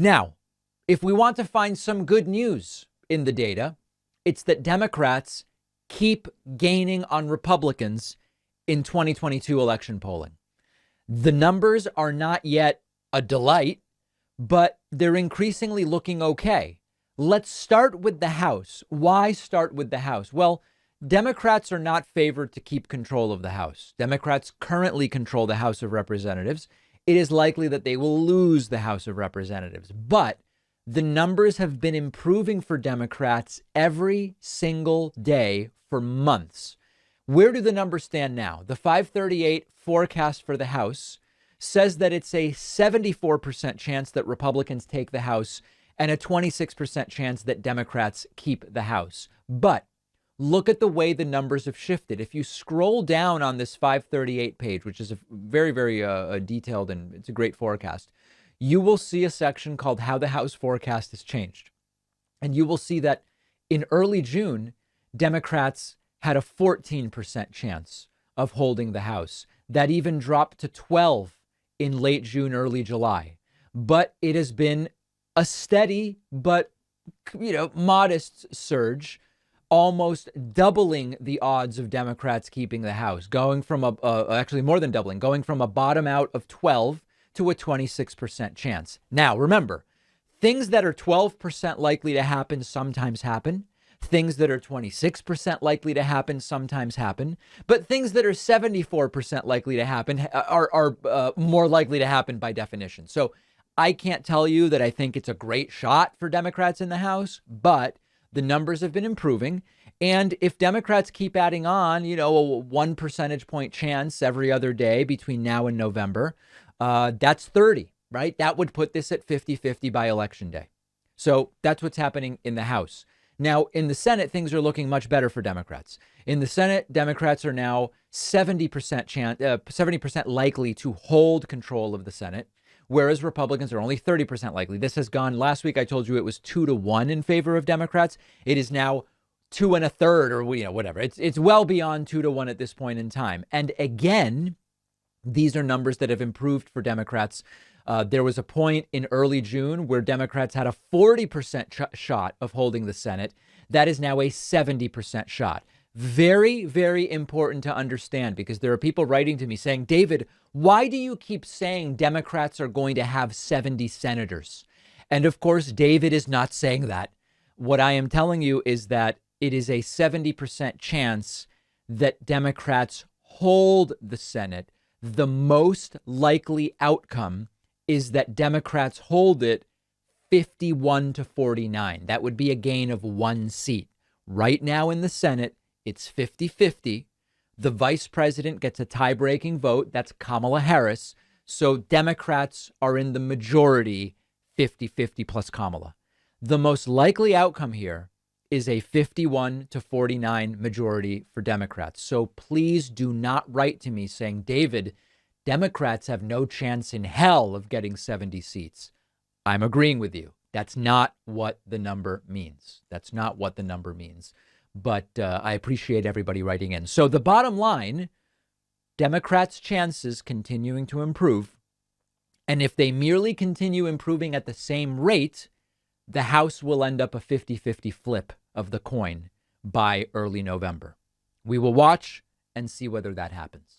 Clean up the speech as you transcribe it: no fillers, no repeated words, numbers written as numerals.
Now, if we want to find some good news in the data, it's that Democrats keep gaining on Republicans in 2022 election polling. The numbers are not yet a delight, but they're increasingly looking okay. Let's start with the House. Why start with the House? Well, Democrats are not favored to keep control of the House. Democrats currently control the House of Representatives. It is likely that they will lose the House of Representatives, but the numbers have been improving for Democrats every single day for months. Where do the numbers stand now? The 538 forecast for the House says that it's a 74% chance that Republicans take the House and a 26% chance that Democrats keep the House. But look at the way the numbers have shifted. If you scroll down on this 538 page, which is a very, very detailed and it's a great forecast, you will see a section called How the House Forecast has Changed. And you will see that in early June, Democrats had a 14% chance of holding the House. That even dropped to 12 in late June, early July. But it has been a steady but, modest surge, almost doubling the odds of Democrats keeping the House, going from actually more than doubling, going from a bottom out of 12 to a 26% chance. Now, remember, things that are 12% likely to happen sometimes happen. Things that are 26% likely to happen sometimes happen. But things that are 74% likely to happen are more likely to happen by definition. So I can't tell you that I think it's a great shot for Democrats in the House, but the numbers have been improving. And if Democrats keep adding on, a 1 percentage point chance every other day between now and November, that's 30, right? That would put this at 50-50 by election day. So that's what's happening in the House. Now, in the Senate, things are looking much better for Democrats. In the Senate, Democrats are now 70% likely to hold control of the Senate, whereas Republicans are only 30% likely. This has gone, last week I told you it was 2-1 in favor of Democrats. It is now 2 1/3 or whatever. It's well beyond 2-1 at this point in time. And again, these are numbers that have improved for Democrats. There was a point in early June where Democrats had a 40% shot of holding the Senate. That is now a 70% shot. Very, very important to understand, because there are people writing to me saying, David, why do you keep saying Democrats are going to have 70 senators? And of course, David is not saying that. What I am telling you is that it is a 70% chance that Democrats hold the Senate. The most likely outcome is that Democrats hold it 51-49. That would be a gain of 1 seat. Right now in the Senate, it's 50-50. The vice president gets a tie-breaking vote. That's Kamala Harris. So Democrats are in the majority, 50-50 plus Kamala. The most likely outcome here is a 51-49 majority for Democrats. So please do not write to me saying, David, Democrats have no chance in hell of getting 70 seats. I'm agreeing with you. That's not what the number means. That's not what the number means. But I appreciate everybody writing in. So the bottom line, Democrats' chances continuing to improve. And if they merely continue improving at the same rate, the House will end up a 50-50 flip of the coin by early November. We will watch and see whether that happens.